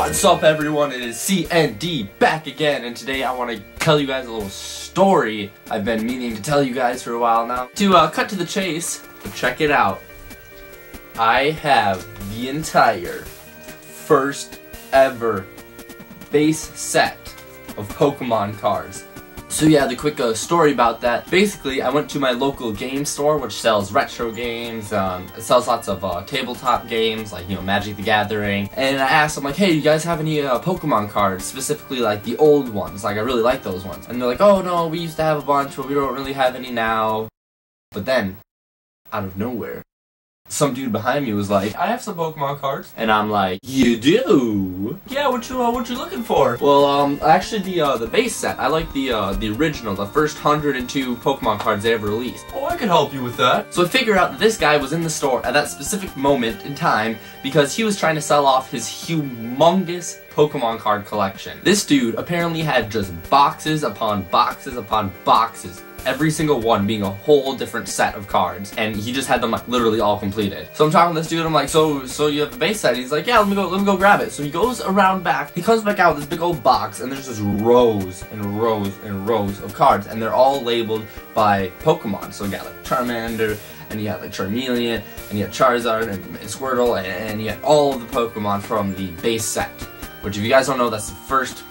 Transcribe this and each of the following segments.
What's up everyone, it is CND back again, and today I want to tell you guys a little story I've been meaning to tell you guys for a while now. To cut to the chase, check it out. I have the entire first ever base set of Pokemon cards. So yeah, the quick story about that. Basically, I went to my local game store, which sells retro games. It sells lots of tabletop games, like, you know, Magic the Gathering. And I asked them, like, hey, you guys have any Pokemon cards? Specifically, like, the old ones. Like, I really like those ones. And they're like, oh, no, we used to have a bunch, but we don't really have any now. But then, out of nowhere, some dude behind me was like, I have some Pokemon cards. And I'm like, you do? Yeah, what you looking for? Well, actually the base set. I like the original, the first 102 Pokemon cards they ever released. Oh, I could help you with that. So I figure out that this guy was in the store at that specific moment in time because he was trying to sell off his humongous Pokemon card collection. This dude apparently had just boxes upon boxes upon boxes. Every single one being a whole different set of cards, and he just had them like literally all completed. So I'm talking to this dude, I'm like, so you have the base set? He's like, yeah, let me go grab it. So he goes around back, he comes back out with this big old box, and there's just rows and rows and rows of cards, and they're all labeled by Pokemon. So you got like Charmander, and you had like Charmeleon, and you had Charizard, and Squirtle, and you had all of the Pokemon from the base set. Which, if you guys don't know, that's the first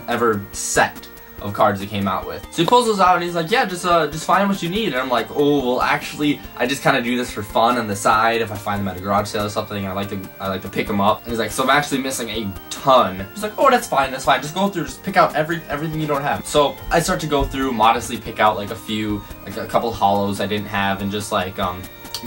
ever set of cards that came out with. So he pulls those out and he's like, yeah, just find what you need. And I'm like, oh, well, actually, I just kind of do this for fun on the side. If I find them at a garage sale or something, I like to pick them up. And he's like, so I'm actually missing a ton. He's like, oh, that's fine. Just go through, just pick out everything you don't have. So I start to go through, modestly pick out like a couple holos I didn't have, and just like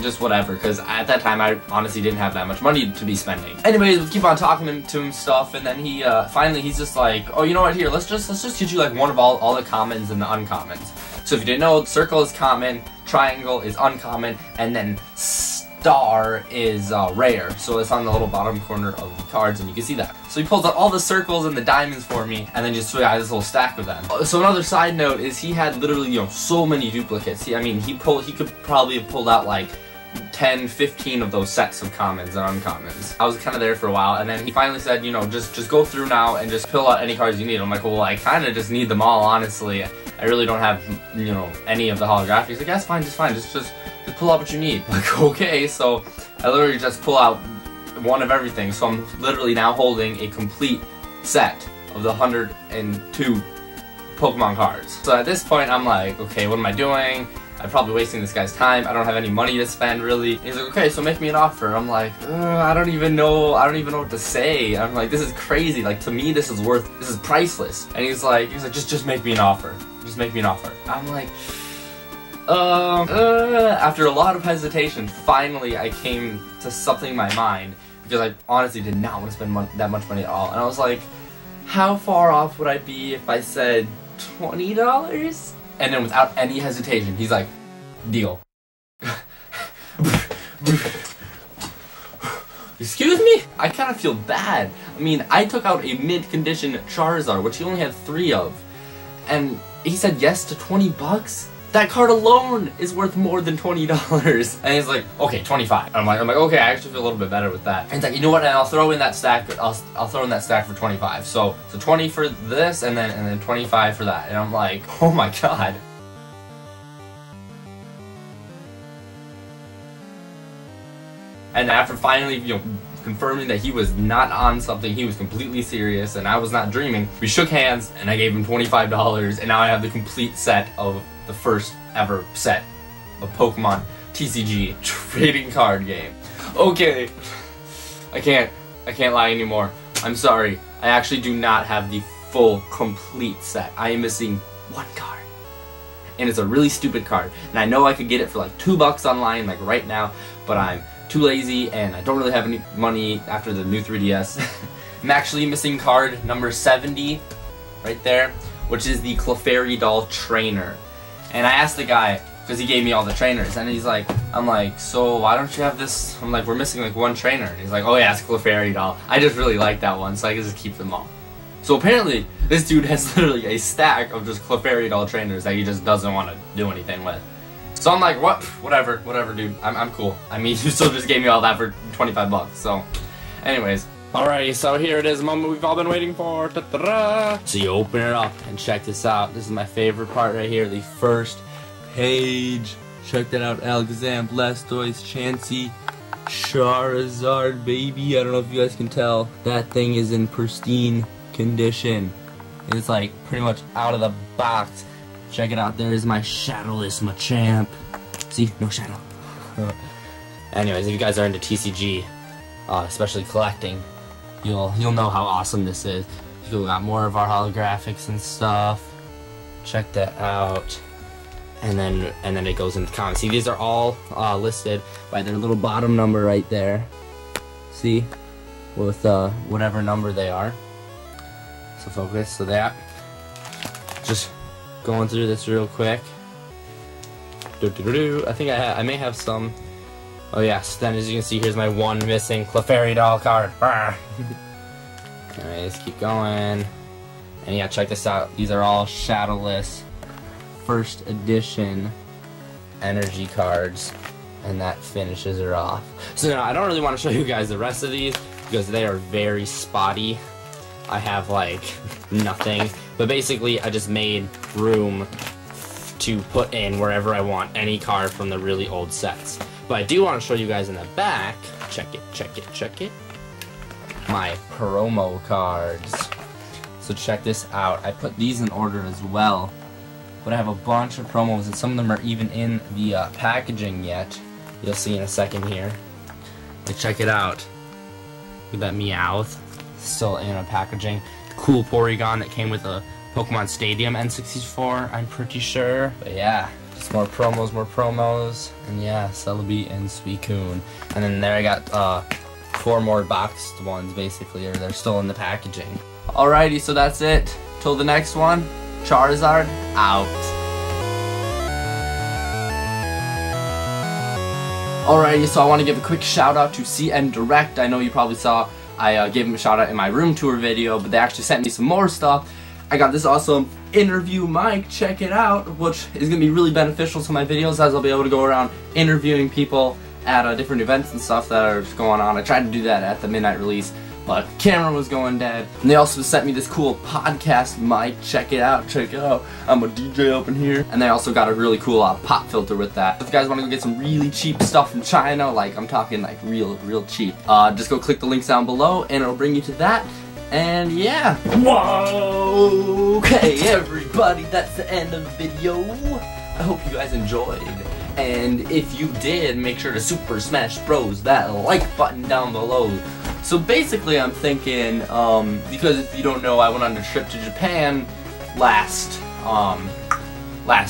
just whatever, because at that time I honestly didn't have that much money to be spending. Anyways, we keep on talking to him stuff, and then he finally he's just like, oh, you know what, here, let's just get you like one of all the commons and the uncommons. So if you didn't know, circle is common, triangle is uncommon, and then star is rare. So it's on the little bottom corner of the cards, and you can see that. So he pulls out all the circles and the diamonds for me, and then just got this little stack of them. So another side note is he had literally, you know, so many duplicates. I mean, he could probably have pulled out like 10, 15 of those sets of commons and uncommons. I was kind of there for a while, and then he finally said, you know, just go through now and just fill out any cards you need. I'm like, well, I kind of just need them all, honestly. I really don't have, you know, any of the holographics. He's like, that's fine, just pull out what you need. I'm like, okay, so I literally just pull out one of everything. So I'm literally now holding a complete set of the 102 Pokemon cards. So at this point, I'm like, okay, what am I doing? I'm probably wasting this guy's time. I don't have any money to spend, really. He's like, okay, so make me an offer. I'm like, I don't even know what to say. I'm like, this is crazy. Like, to me, this is priceless. And he's like, just make me an offer. Just make me an offer. I'm like, after a lot of hesitation, finally I came to something in my mind, because I honestly did not want to spend that much money at all. And I was like, how far off would I be if I said $20? And then without any hesitation, he's like, deal. Excuse me? I kind of feel bad. I mean, I took out a mid-condition Charizard, which he only had 3 of. And he said yes to 20 bucks? That card alone is worth more than $20. And he's like, okay, 25. I'm like, okay, I actually feel a little bit better with that. And he's like, you know what? And I'll throw in that stack. I'll throw in that stack for 25. So 20 for this, and then 25 for that. And I'm like, oh my god. And after finally, you know, confirming that he was not on something, he was completely serious, and I was not dreaming, we shook hands, and I gave him $25, and now I have the complete set of the first ever set of Pokemon TCG trading card game. Okay, I can't lie anymore. I'm sorry. I actually do not have the full, complete set. I am missing 1 card. And it's a really stupid card. And I know I could get it for like $2 online, like right now, but I'm too lazy and I don't really have any money after the new 3DS. I'm actually missing card number 70, right there, which is the Clefairy Doll Trainer. And I asked the guy, because he gave me all the trainers, and he's like, I'm like, so why don't you have this? I'm like, we're missing like 1 trainer. And he's like, oh yeah, it's Clefairy Doll. I just really like that one, so I can just keep them all. So apparently, this dude has literally a stack of just Clefairy Doll trainers that he just doesn't want to do anything with. So I'm like, what? Whatever, dude. I'm cool. I mean, you still just gave me all that for 25 bucks, so. Anyways, Alrighty, so here it is, the moment we've all been waiting for. Ta-da-da. So you open it up and check this out. This is my favorite part right here, the first page. Check that out, Alakazam, Blastoise, Chansey, Charizard, baby. I don't know if you guys can tell. That thing is in pristine condition. It's like pretty much out of the box. Check it out, there is my Shadowless Machamp. See, no shadow. Anyways, if you guys are into TCG, especially collecting, you'll know how awesome this is. You got more of our holographics and stuff. Check that out. And then it goes into the comics. See, these are all listed by their little bottom number right there. See, with whatever number they are. So focus. So that. Just going through this real quick. I think I may have some. Oh yes. Then as you can see, here's my one missing Clefairy doll card. Anyways, keep going. And yeah, check this out. These are all shadowless first edition energy cards, and that finishes her off. So now I don't really want to show you guys the rest of these because they are very spotty. I have like nothing, but basically I just made room to put in wherever I want any card from the really old sets. But I do want to show you guys in the back. Check it. My promo cards. So check this out. I put these in order as well. But I have a bunch of promos, and some of them are even in the packaging yet. You'll see in a second here. But check it out. Look at that Meowth. Still in a packaging. Cool Porygon that came with a Pokemon Stadium N64, I'm pretty sure. But yeah, just more promos. And yeah, Celebi and Suicune. And then there I got 4 more boxed ones, basically, or they're still in the packaging. Alrighty, so that's it. Till the next one, Charizard out. Alrighty, so I want to give a quick shout out to CN Direct. I know you probably saw I gave him a shout out in my room tour video, but they actually sent me some more stuff. I got this awesome interview mic, check it out, which is going to be really beneficial to my videos as I'll be able to go around interviewing people at different events and stuff that are going on. I tried to do that at the midnight release, but camera was going dead. And they also sent me this cool podcast mic, check it out. I'm a DJ up in here. And they also got a really cool pop filter with that. If you guys want to go get some really cheap stuff from China, like I'm talking like real cheap, just go click the links down below and it'll bring you to that. And yeah. Whoa! Okay, everybody, that's the end of the video. I hope you guys enjoyed. And if you did, make sure to Super Smash Bros. That like button down below. So basically I'm thinking, because if you don't know, I went on a trip to Japan last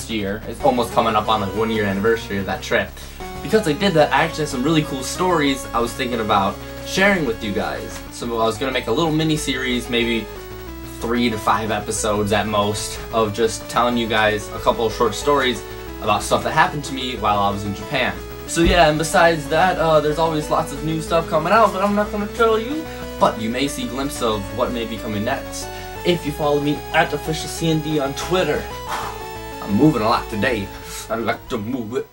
year. It's almost coming up on the 1-year anniversary of that trip. Because I did that, I actually have some really cool stories I was thinking about sharing with you guys. So I was going to make a little mini-series, maybe 3 to 5 episodes at most, of just telling you guys a couple of short stories about stuff that happened to me while I was in Japan. So yeah, and besides that, there's always lots of new stuff coming out, but I'm not going to tell you. But you may see a glimpse of what may be coming next if you follow me at OfficialCND on Twitter. I'm moving a lot today. I like to move it.